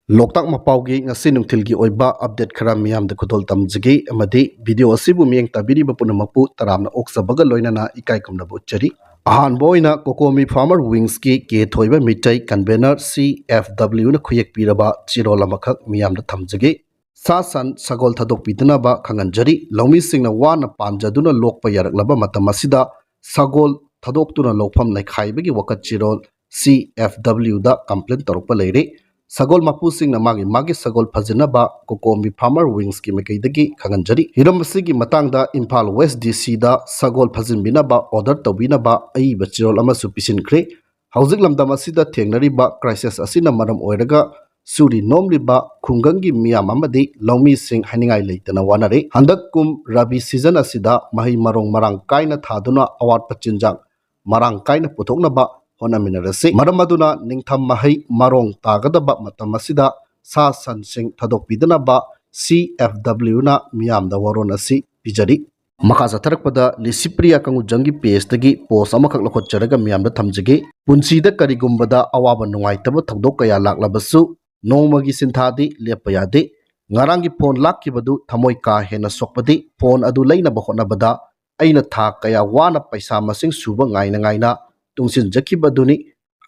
Loktak mapaugi ngasi nungthilgi oiba update khara miyam da khudol tamjigi amadi video asibu miyeng tabiri bapunamapu taramna oksabaga loinana ikai kumna bochari ahan boina kokomi farmer wings ki ke thoiba mitai convener CFW na khuyek piraba chirola makhak miyam da thamjigi Saa-Shan Sagol Thadokpidnaba Khang-Hallakli Laumi singna wana panjaduna lokpa yaraklaba matamasida Sagol Thadoktuna lokpham naikhaibagi wakat chirol CFW da complaint torokpa leire Sagol mapusing na magi Sagol Phajanaba Kokomi Farmer Wings ki mekaidagi Khang-Hallakli Hiramsigi matangda Imphal West DC da Sagol Phajanbinaba order tawbinaba ai bachirol amasu pisinkhre Haujik lamdam asida thengnariba crisis asina maram oiraga Suri nomliba khungangi miyam amadi laumi sing haningai leitana wanare handak kum rabi season asida mahi marong marang kaina thaduna awat pachinjang marang kaina puthoknaba honaminarase maramaduna ningtham mahi marong tagadaba matam asida Saa-Shan sing Thadokpidnaba CFW na miyam da waron asi pijari Makasa tharakpada Lisipriya Kangujangi page tagi post amakak lokhotcharaga miyam da thamjige punsida karigumbada awaba nungaitaba thakdok kaya laklabasu Nomagi sinthadi lepayade ngarangi phone lakkibadu thamoi ka hena sokpadi phone adu leinaba honabada aina tha kaya wana paisa masing suba ngaina tungsin jakibaduni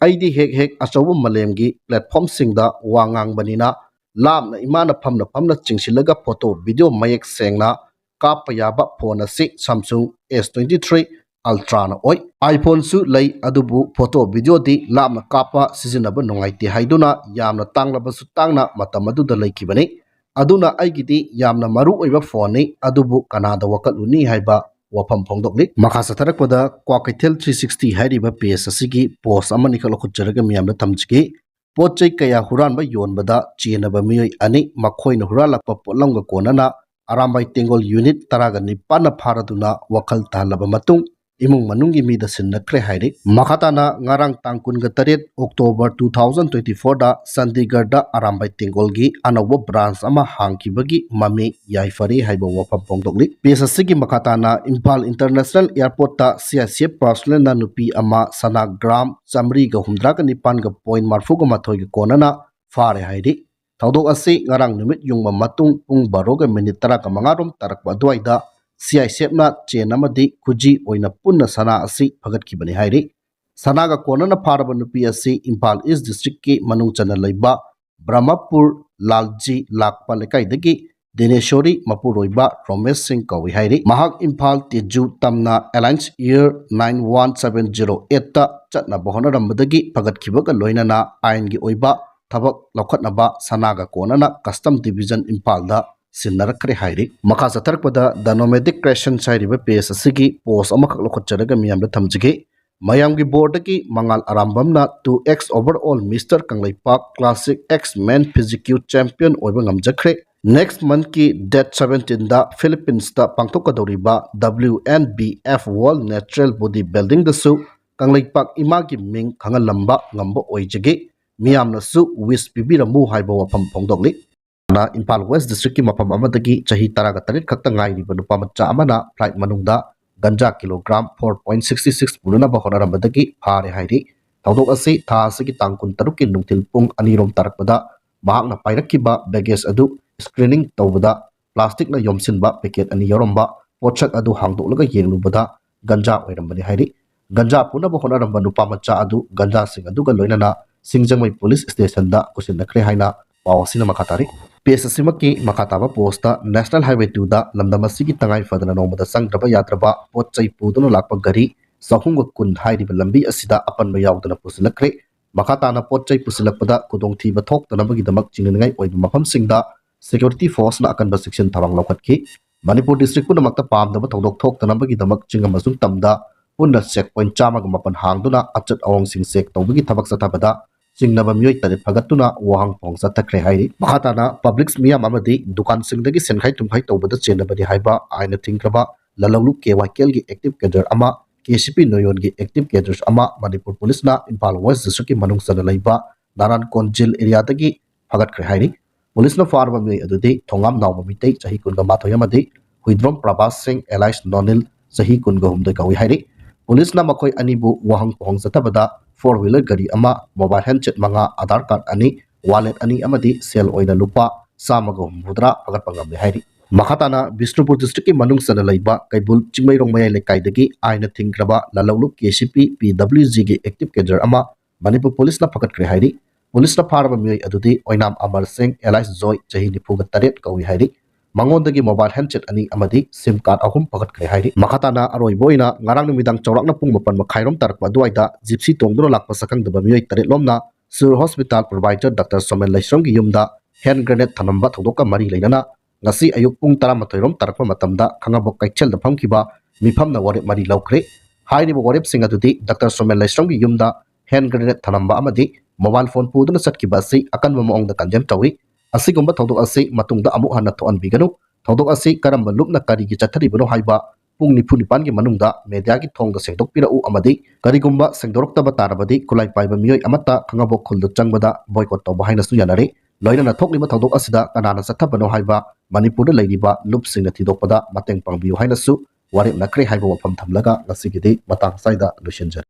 aidi hek achawa malemgi platform singda wangang banina lamna imana phamna chingsilaga photo video mayek sengna kapayaba phone asi Samsung S23 Ultra na oi iPhone su lei adubu photo video di lamna kapa sizinaba nungaiti haiduna yamna tanglaba su tangna matamadu da leikibani aduna aigidi yamna maru oiba phone ni adubu kanada wakaluni haiba wafam phongdokli makhasa tharakpada Kwakeithel 360 hairiba page asigi post amani khalokhutjaraga miyamna thamjigi Potchei kaya Huranbna Yonbda Chennaba miyoi ani makhoina huralakpa potlamga konana arambai tengol unit taraga nipana pharaduna wakal tahlaba matung imung manungi mida sinnakre hairi makhatana ngarang tangkun ga taret October 2024 da Chandigarh da arambai tengolgi anobo branch ama hangkibagi mami yai Phare haiba wafam pongdokli pesasigi makhatana Imphal International Airport ta CICF personnel na nupi ama sanagram chamri ga humdra ga nipan ga point marfu ga mathoi ga konana Phare hairi Thaudok asi ngarang numit yungma matung pung baroga minit tara ka mangarom tarakpa duaida CICF na chen amadi khuji oina punna sana asi phagatkhibani hairi sanaga konana pharaba nupi asi Imphal East District ki manung chana leiba Brahmapur Lalji lakpa lekaidagi Dineshori mapuroiba Romesh Singh kawi hairi mahak Imphal Teju tamna Alliance Year 91708 ta chatna bohonarambadagi phagatkibaga loinana ain gi oiba thabak lokhatnaba sanaga konana custom division Imphal da sinnarakre hairi makasa tharakpada the nomadic creation sairiba page asigi post amakak lokhotcharaga miyamda thamjige mayamgi board ki mangal arambamna 2x overall Mr. Kanglaipak Classic X Men Physique Champion oiba ngamjakre next month ki date 17 da Philippines da pangthokadoriba WNBF World Natural Body Building da su Kanglaipak imagi ming khangalamba ngamba oijage miyamna su wish pibiramu haiba wafam phongdokli na Imphal West District ki mapam amadagi chahi taraga tarit khakta ngairiba nupa macha amana flight manungda ganja kilogram 4.66 puluna ba honarambadagi Phare hairi thaudok asi tha asigi tangkun taruk ki nungtil pung anirom tarakpada mahakna pairakkiba baggage adu screening tawbada plastic na yomsinba packet ani yoromba potchak adu hangdoklaga yenglubada ganja oirambani hairi ganja puna ba honaramba nupa macha adu ganja sing adu ga loinana singjamai police station da kusinakre haina pawasina makatari PSSimaki makataba posta National Highway 2 da lamdamasigi tangai fadana nomada sangraba yatraba Potchei puduna lakpa gari sahunga kun hairiba lambi asida apanba yaudana pusilakre makatana Potchei pusilakpada kudongthiba thoktanabagi damak chingngai oiba mafamsingda security force na akanba section thabang lokhatki Manipur district puna makta pamdaba thodok thoktanabagi damak chingamasung tamda punna checkpoint chamaga mapan hangduna achat awong sing sek tawbagi thabak satabada Chennaba miyoi tarit phagatuna wahang phongsa takre hairi makhatana publics miyam amadi dukan singdagi senkhai tumkhai tawbada Chennaba ni haiba aina thingraba lalawlu KYKL gi active cadre ama KCP noyon gi active cadres ama Manipur police na Imphal West District ki manung sana laiba Naran Konjil area dagi phagat kre hairi police na farba miyoi adudi thongam nawma mitei chahi kunga mathoyamadi Huidrom Prabhas Singh Elias Nonil chahi kunga humdoi kawi hairi police na makhoi anibu wahang phongsa tabada 4-wheeler gari ama mobile handset manga Aadhaar card ani wallet ani amadi sel oina lupa samaga humdra pagatpa ngamle hairi makhatana Bishnupur district ki manung sana laiba kaibul chingmairong mayai lekaidagi aina thingkraba lalawlu KCP PWG gi active cadre ama Manipur police na pakatkre hairi police na pharaba miyoi adudi oinam Amar Singh Elias Joy chahi 98 kawi hairi mangodagi mobile handset ani amadi sim card ahum pakatkre hairi makhatana aroiboina ngarang numidang chawrakna pung 8 makhairom tarakpa duaida gypsy tongduna lakpa sakang daba miyoi taret lomna Sur Hospital provider Dr. Somel Laisrong gi yumda hand grenade thanamba thodoka mari leinana ngasi ayuk pung 13 rom tarakpa matamda khangabok kaichel da phamkiba mifamna warep mari laukre hairibo warep sing adudi Dr. Somel Laisrong gi yumda hand grenade thanamba amadi mobile phone puduna satkiba asi akanba maongda kanjam tawi asigumba thodok asi matungda amu hanna thoan biganu thodok asi karamba lupna kari gi chathari bano haiba pung nipu nipan gi manungda media gi thongda sengdok pirau amadi karigumba sengdorokta tarabadi kulai paiba miyoi amata khangabok khuldu changbada boycott to bahaina su yanare loinana thokliba thodok asida kanana sathabano haiba manipurda leiriba lupsingna thidokpada mateng pangbiu haina su warep nakre haiba wafam thamlaga ngasigidi matang saida lusinjar